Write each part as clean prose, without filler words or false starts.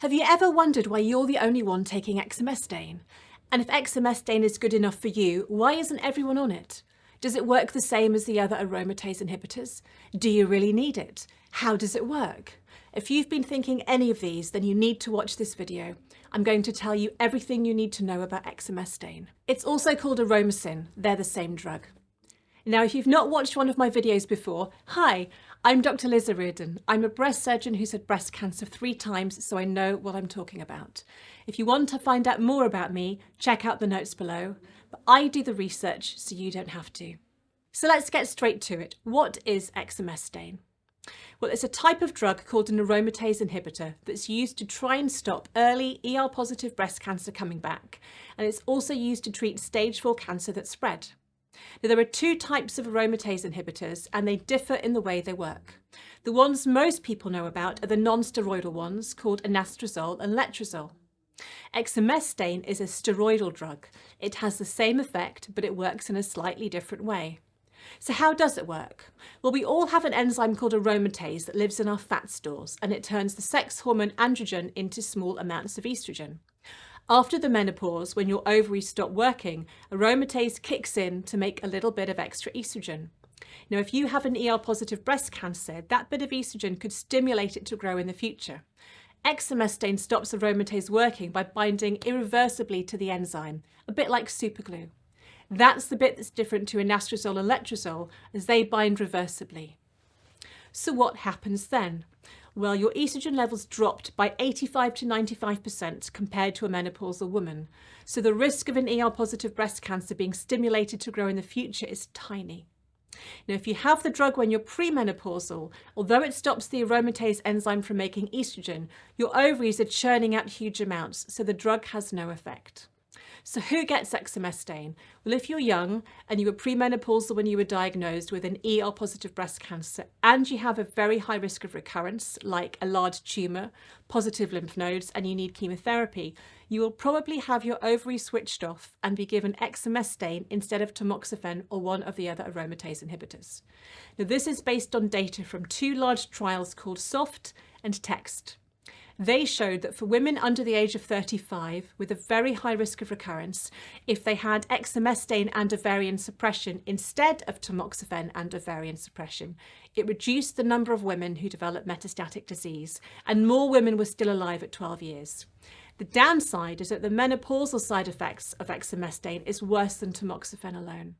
Have you ever wondered why you're the only one taking Exemestane? And if Exemestane is good enough for you, why isn't everyone on it? Does it work the same as the other aromatase inhibitors? Do you really need it? How does it work? If you've been thinking any of these, then you need to watch this video. I'm going to tell you everything you need to know about Exemestane. It's also called Aromasin. They're the same drug. Now, if you've not watched one of my videos before, hi, I'm Dr. Liz Reardon. I'm a breast surgeon who's had breast cancer 3 times, so I know what I'm talking about. If you want to find out more about me, check out the notes below. But I do the research, so you don't have to. So let's get straight to it. What is Exemestane? Well, it's a type of drug called an aromatase inhibitor that's used to try and stop early ER-positive breast cancer coming back, and it's also used to treat stage 4 cancer that's spread. Now, there are 2 types of aromatase inhibitors, and they differ in the way they work. The ones most people know about are the non-steroidal ones called anastrozole and letrozole. Exemestane is a steroidal drug. It has the same effect, but it works in a slightly different way. So how does it work? Well, we all have an enzyme called aromatase that lives in our fat stores, and it turns the sex hormone androgen into small amounts of estrogen. After the menopause, when your ovaries stop working, aromatase kicks in to make a little bit of extra estrogen. Now, if you have an ER-positive breast cancer, that bit of estrogen could stimulate it to grow in the future. Exemestane stops aromatase working by binding irreversibly to the enzyme, a bit like superglue. That's the bit that's different to anastrozole and letrozole, as they bind reversibly. So what happens then? Well, your estrogen levels dropped by 85 to 95% compared to a menopausal woman. So the risk of an ER-positive breast cancer being stimulated to grow in the future is tiny. Now, if you have the drug when you're premenopausal, although it stops the aromatase enzyme from making estrogen, your ovaries are churning out huge amounts, so the drug has no effect. So who gets Exemestane? Well, if you're young and you were premenopausal when you were diagnosed with an ER-positive breast cancer and you have a very high risk of recurrence, like a large tumour, positive lymph nodes, and you need chemotherapy, you will probably have your ovaries switched off and be given Exemestane instead of tamoxifen or one of the other aromatase inhibitors. Now, this is based on data from 2 large trials called SOFT and TEXT. They showed that for women under the age of 35 with a very high risk of recurrence, if they had Exemestane and ovarian suppression instead of tamoxifen and ovarian suppression, it reduced the number of women who developed metastatic disease, and more women were still alive at 12 years. The downside is that the menopausal side effects of Exemestane is worse than tamoxifen alone.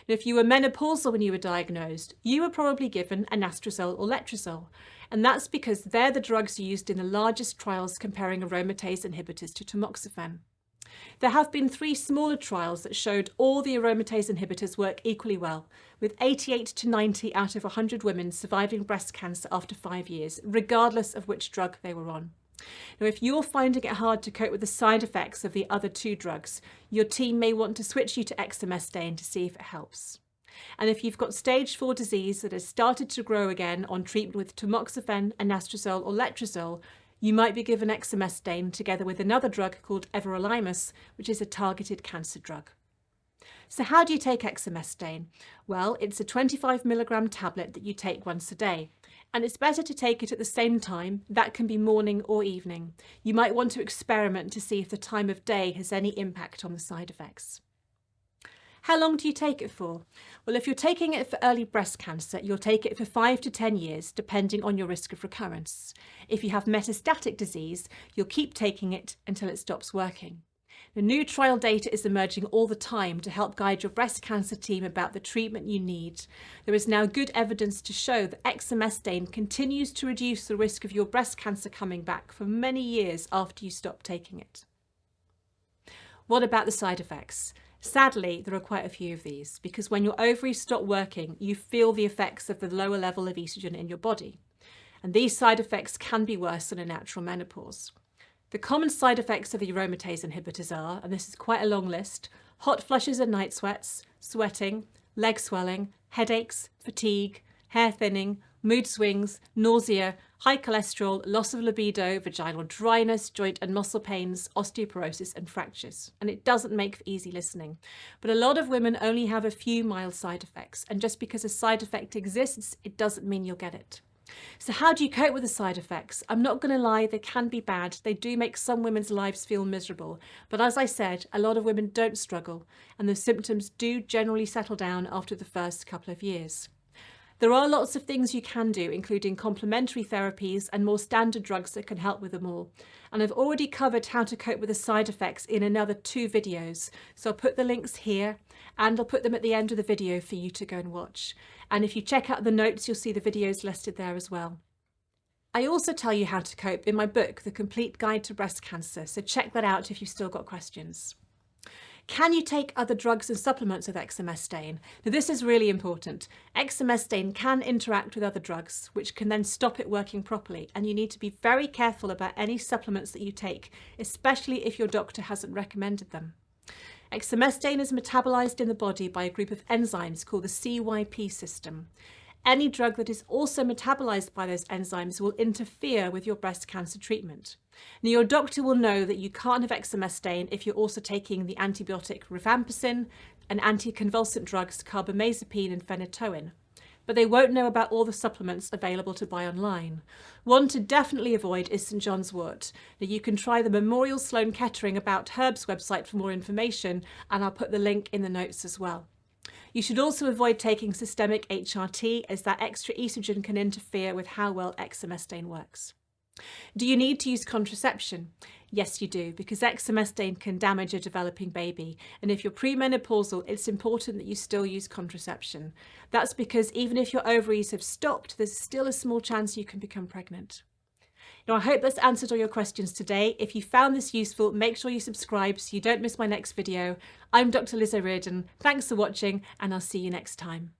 Now, if you were menopausal when you were diagnosed, you were probably given anastrozole or letrozole, and that's because they're the drugs used in the largest trials comparing aromatase inhibitors to tamoxifen. There have been 3 smaller trials that showed all the aromatase inhibitors work equally well, with 88 to 90 out of 100 women surviving breast cancer after 5 years, regardless of which drug they were on. Now, if you're finding it hard to cope with the side effects of the other 2 drugs, your team may want to switch you to Exemestane to see if it helps. And if you've got stage 4 disease that has started to grow again on treatment with tamoxifen, anastrozole or letrozole, you might be given Exemestane together with another drug called everolimus, which is a targeted cancer drug. So how do you take Exemestane? Well, it's a 25 milligram tablet that you take once a day. And it's better to take it at the same time. That can be morning or evening. You might want to experiment to see if the time of day has any impact on the side effects. How long do you take it for? Well, if you're taking it for early breast cancer, you'll take it for 5 to 10 years, depending on your risk of recurrence. If you have metastatic disease, you'll keep taking it until it stops working. The new trial data is emerging all the time to help guide your breast cancer team about the treatment you need. There is now good evidence to show that Exemestane continues to reduce the risk of your breast cancer coming back for many years after you stop taking it. What about the side effects? Sadly, there are quite a few of these, because when your ovaries stop working, you feel the effects of the lower level of estrogen in your body. And these side effects can be worse than a natural menopause. The common side effects of the aromatase inhibitors are, and this is quite a long list, hot flushes and night sweats, sweating, leg swelling, headaches, fatigue, hair thinning, mood swings, nausea, high cholesterol, loss of libido, vaginal dryness, joint and muscle pains, osteoporosis and fractures. And it doesn't make for easy listening. But a lot of women only have a few mild side effects, and just because a side effect exists, it doesn't mean you'll get it. So how do you cope with the side effects? I'm not going to lie, they can be bad. They do make some women's lives feel miserable. But as I said, a lot of women don't struggle, and the symptoms do generally settle down after the first couple of years. There are lots of things you can do, including complementary therapies and more standard drugs that can help with them all. And I've already covered how to cope with the side effects in another 2 videos. So I'll put the links here and I'll put them at the end of the video for you to go and watch. And if you check out the notes, you'll see the videos listed there as well. I also tell you how to cope in my book, The Complete Guide to Breast Cancer. So check that out if you've still got questions. Can you take other drugs and supplements with Exemestane? Now this is really important. Exemestane can interact with other drugs, which can then stop it working properly, and you need to be very careful about any supplements that you take, especially if your doctor hasn't recommended them. Exemestane is metabolized in the body by a group of enzymes called the CYP system. Any drug that is also metabolized by those enzymes will interfere with your breast cancer treatment. Now, your doctor will know that you can't have Exemestane if you're also taking the antibiotic rifampicin and anticonvulsant drugs carbamazepine and phenytoin, but they won't know about all the supplements available to buy online. One to definitely avoid is St John's wort. Now, you can try the Memorial Sloan Kettering About Herbs website for more information, and I'll put the link in the notes as well. You should also avoid taking systemic HRT, as that extra estrogen can interfere with how well Exemestane works. Do you need to use contraception? Yes, you do, because Exemestane can damage a developing baby. And if you're premenopausal, it's important that you still use contraception. That's because even if your ovaries have stopped, there's still a small chance you can become pregnant. Now, I hope that's answered all your questions today. If you found this useful, make sure you subscribe so you don't miss my next video. I'm Dr. Liz O'Riordan. Thanks for watching, and I'll see you next time.